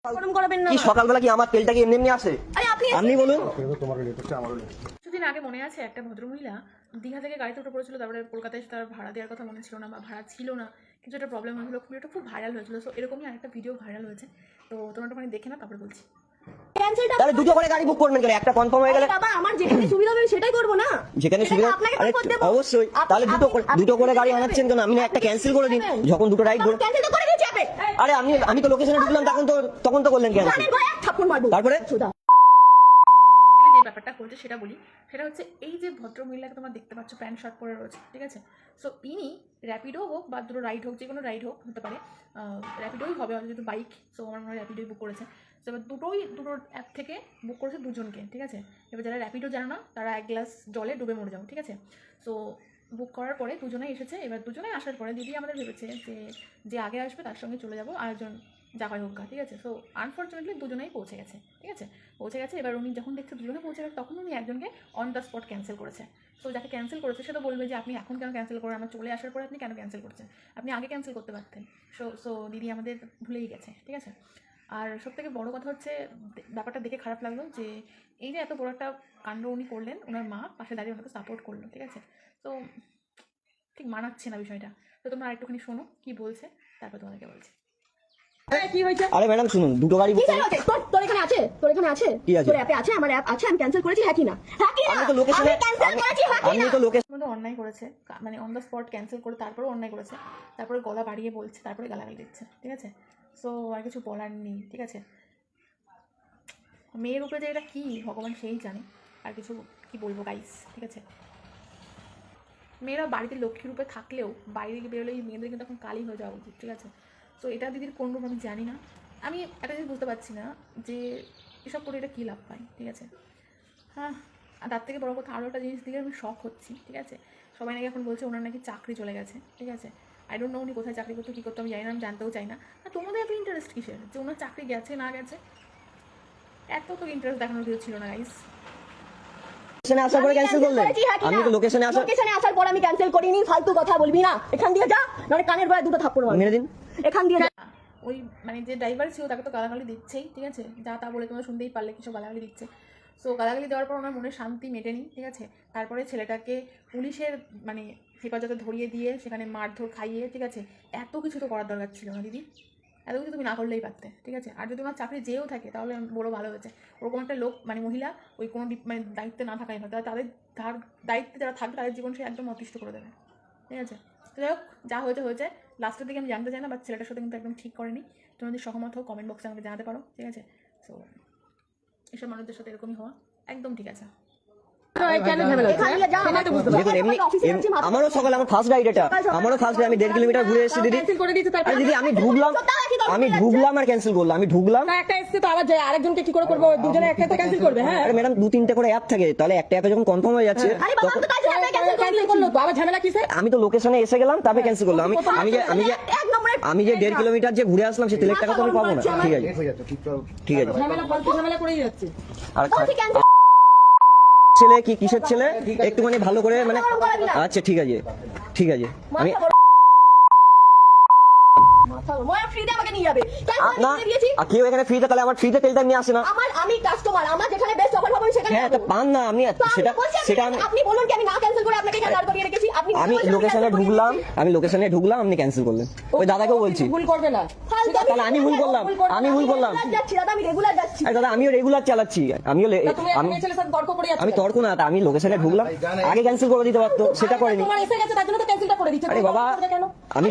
কি সকালবেলা কি আমার তেলটা কি এমনি এমনি আসে? আপনি বলুন। কিছুদিন আগে মনে আছে একটা ভদ্রমহিলা দীঘা থেকে গাড়িতে উঠে পড়েছিল, তারপরে কলকাতায় তার ভাড়া দেওয়ার কথা মনে ছিল না বা ভাড়া ছিল না, কিছু একটা প্রবলেম হয়েছিল, ভিডিওটা খুব ভাইরাল হয়েছিল। সো এরকমই আরেকটা ভিডিও ভাইরাল হয়েছে, তো তোমরা ওখানে দেখে না, তারপরে বলছি। তাহলে দুটো করে গাড়ি বুক করবেন কেন? একটা কনফার্ম হয়ে গেলে বাবা আমার যেখানে সুবিধা হবে সেটাই করব না, যেখানে সুবিধা। আরে অবশ্যই, তাহলে দুটো করে গাড়ি আনাচ্ছেন কেন? আমি না একটা ক্যান্সেল করে দিন যখন দুটো রাইড ধরে। ক্যান্সেল তো করে দিয়েছি আপনি। আরে আমি তো লোকেশনে ঢুকলাম, তখন তো করলেন ক্যান্সেল। জানেন ভাই এক থাপ্পড় মারবো তারপরে যে ব্যাপারটা হয়েছে সেটা বলি। সেটা হচ্ছে এই যে ভদ্রমহিলাকে তোমরা দেখতে পাচ্ছ প্যান্ট শার্ট পরে রয়েছে, ঠিক আছে। সো ইনি র্যাপিডো হোক বা দুটো রাইড হোক, যে কোনো রাইড হোক হতে পারে, র্যাপিডোই হবে যেহেতু বাইক। সো আমার মনে হয় র্যাপিডোই বুক করেছে। সো এবার দুটো অ্যাপ থেকে বুক করেছে দুজনকে, ঠিক আছে। এবার যারা র্যাপিডো জানো না তারা এক গ্লাস জলে ডুবে মরে যাও, ঠিক আছে। সো বুক করার পরে দুজনেই এসেছে। এবার দুজনেই আসার পরে দিদি আমাদের ভেবেছে যে আগে আসবে তার সঙ্গে চলে যাবো, আরেকজন যা হয় হোক, ঠিক আছে। সো আনফর্চুনেটলি দুজনেই পৌঁছে গেছে, ঠিক আছে। পৌঁছে গেছে। এবার উনি যখন দেখছে দুজনে পৌঁছে গেছে, তখন উনি একজনকে অন দ্য স্পট ক্যান্সেল করেছে। সো যাকে ক্যান্সেল করেছে সে তো বলবে যে আপনি এখন কেন ক্যান্সেল করেন, আমার চলে আসার পরে আপনি কেন ক্যান্সেল করছেন, আপনি আগে ক্যান্সেল করতে পারতেন। সো দিদি আমাদের ভুলেই গেছে, ঠিক আছে। আর সবথেকে বড় কথা হচ্ছে ব্যাপারটা দেখে খারাপ লাগলো যে এই যে এত বড় একটা কাণ্ড উনি করলেন, ওনার মা পাশে দাঁড়িয়ে ওনাকে সাপোর্ট করলো, ঠিক আছে। তো ঠিক মানাচ্ছে না বিষয়টা। তো তোমরা আরেকটুখানি শোনো কি বলছে, তারপর তোমাদেরকে বলছি। কি হয়েছে? আরে ম্যাডাম শুনুন, দুটো গাড়ি বুক করুন। তোর এখানে আছে, তোর এখানে আছে, কি আছে? তোর অ্যাপে আছে, আমার অ্যাপ আছে, আমি ক্যান্সেল করেছি, হ্যাঁ কি না? হ্যাঁ কি না? আমি তো লোকেশনে ক্যান্সেল করেছি, হ্যাঁ কি আমি না? তো লোকেশন মধ্যে অন্যায় করেছে, মানে অন দ্য স্পট ক্যান্সেল করে তারপরে অন্যায় করেছে, তারপরে গলা বাড়িয়ে বলছে, তারপরে গালাগালি দিচ্ছে, ঠিক আছে। সো আর কিছু বলার নেই, ঠিক আছে। মেয়ের উপরে যে এটা কী ভগবান সেই জানে, আর কিছু কি বলবো গাইস, ঠিক আছে। মেয়েরা বাড়িতে লক্ষ্মী রূপে থাকলেও বাইরে বেরোলেই মেয়েদের কিন্তু এখন কালি হয়ে যাওয়া উচিত, ঠিক আছে। সো এটা দিদির কোন রূপ আমি জানি না। আমি একটা জিনিস বুঝতে পারছি না যে এসব করে এটা কী লাভ পায়, ঠিক আছে। হ্যাঁ, আর তার থেকে বড় কথা আরও একটা জিনিস দিকে আমি শক হচ্ছি, ঠিক আছে। সবাই নাকি এখন বলছে ওনার নাকি চাকরি চলে গেছে, ঠিক আছে। আই ডোন্ট নো উনি কোথায় চাকরি করতো, কী করতো আমি জানি না, আমি জানতেও চাই না। আর তোমাদের এত ইন্টারেস্ট কিসের যে ওনার চাকরি গেছে না গেছে? এত তো ইন্টারেস্ট দেখানোর কিছু ছিল না গাইস। লোকেশনে আসার পরে ক্যান্সেল করলেন। আমি তো লোকেশনে আসার পর আমি ক্যান্সেল করিনি, ফালতু কথা বলবি না। এখান দিয়ে যা, নয় কানের গোড়ায় দুটো থাপ্পড় মার মেরে দিন। এখান দিয়ে যা। ওই মানে যে ড্রাইভার ছিল তাকে তো গালাগালি দিচ্ছেই, ঠিক আছে। যা তা বলে তোমরা শুনতেই পারলে কিছু গালাগালি দিচ্ছে। সো গালাগালি দেওয়ার পর ওনার মনে শান্তি মেটেনি, ঠিক আছে। তারপরে ছেলেটাকে পুলিশের মানে হেফাজতে ধরিয়ে দিয়ে সেখানে মারধর খাইয়ে, ঠিক আছে। এত কিছু তো করার দরকার ছিল না দিদি, এত কিছু তুমি না করলেই পারতে, ঠিক আছে। আর যদি ওনার চাকরি যেও থাকে তাহলে বড় ভালো হয়েছে। ওরকম একটা লোক মানে মহিলা ওই কোনো মানে দায়িত্বে না থাকাই ভালো, তাদের তার দায়িত্বে যারা থাকবে তাদের জীবন সে একদম অতিষ্ঠ করে দেবে, ঠিক আছে। তো যাই হোক, যা হয়েছে হয়েছে। লাস্টের দিকে আমি জানতে চাই না, বা ছেলেটার সাথে কিন্তু একদম ঠিক করেনি। তুমি যদি সহমত হও কমেন্ট বক্সে আমাকে জানাতে পারো, ঠিক আছে। সো এসব মানুষদের সাথে এরকমই হওয়া একদম ঠিক আছে। আমারও সকালে আমার ফার্স্ট রাইড, এটা আমারও ফার্স্ট রাইড। আমি 1.5 কিলোমিটার ঘুরে এসেছি দিদি। আরে দিদি আমি ঢুকলাম আর ক্যান্সেল করলাম। আমি ঢুকলাম, একটা এসছে তো আবার যায় আরেকজনকে কি করে করব? দুজনে একসাথে ক্যান্সেল করবে? হ্যাঁ আরে ম্যাডাম 2-3টে করে অ্যাপ থাকে, তাহলে একটা অ্যাপে যখন কনফার্ম হয়ে যাচ্ছে তখন ক্যান্সেল করলো তো আবার ঝামেলা কিসে? আমি তো লোকেশনে এসে গেলাম, তারপরে ক্যান্সেল করলাম। আমি যে 1.5 কিলোমিটার যে ঘুরে আসলাম সে তেলের টাকা তো আমি পাবো না, ঠিক আছে ঠিক আছে। ঝামেলা করেই যাচ্ছে। আর ছেলে কি কিসের ছেলে একটুখানি ভালো করে মানে আচ্ছা ঠিক আছে ঠিক আছে। আমি আমাকে নিয়ে যাবে না কেউ এখানে ফ্রিতে, তাহলে আমার ফ্রিতে তেলটা নিয়ে আসে না। আমি কাস্টমার, আমার যেখানে বেস্ট অফার হবে সেখানে হ্যাঁ, তা পান না আপনি সেটা আপনি বলুন কি আমি না ক্যান্সেল করে আপনাকে এখানে দাঁড় করিয়ে রেখেছি? আমি লোকেশনে ঢুকলাম আপনি ক্যান্সেল করলেন। ওই দাদাকেও বলছি ভুল করবে না, তাহলে আমি ভুল করলাম যাচ্ছি দাদা, আমি রেগুলার যাচ্ছি। দাদা আমিও রেগুলার চালাচ্ছি, আমি তর্ক না, তা আমি লোকেশনে ঢুকলাম, আগে ক্যান্সেল করে দিতে পারতো, সেটা করেনি। তোমার এসে গেছে তার জন্য তো ক্যান্সেলটা করে দিচ্ছে। আরে বাবা আমি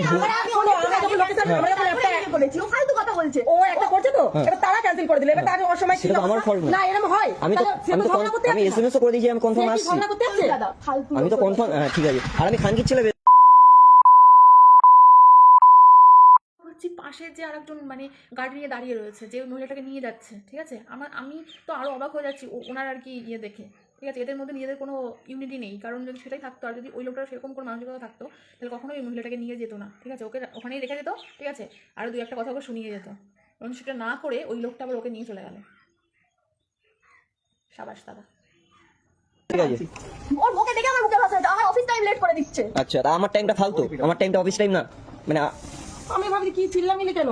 ফালতু কথা বলছে, ও একটা করছে তো এবার তারা ক্যান্সেল করে দিলে, এবার তার অসময় সেটা তো আমার ফল্ট না, এরকম হয়। আমি এসএমএস করে দিয়েছি আমি কনফার্ম আসছি। আমি তো কনফার্ম ঠিক আছে। আর আমি খানকির ছেলে পাশে যে আরেকজন মানে গাড়ি নিয়ে দাঁড়িয়ে রয়েছে, যে মহিলাটাকে নিয়ে যাচ্ছে, ঠিক আছে। আমি তো আরো অবাক হয়ে যাচ্ছি ওনার আর কি ইয়ে দেখে, ঠিক আছে। এদের মধ্যে নিজেদের কোনো ইউনিটি নেই, কারণ যদি সেটাই থাকতো আর যদি ওই লোকটা সেরকম কোনো মানসিকতা থাকতো তাহলে কখনোই ওই মহিলাটাকে নিয়ে যেত না, ঠিক আছে। ওকে ওখানেই রেখে যেত, ঠিক আছে। আর 2-1 কথা ওকে শুনিয়ে যেত, এবং সেটা না করে ওই লোকটা আবার ওকে নিয়ে চলে গেল। সাবাস দাদা, ঠিক আছে। ওর মুখে দেখে আমার মুখে ভাষা, আমার অফিস টাইম লেট করে দিচ্ছে। আচ্ছা তা আমার টাইমটা ফালতু, আমার টাইমটা অফিস টাইম না মানে। আমি ভাবছি কি চিল্লামিলি কেন?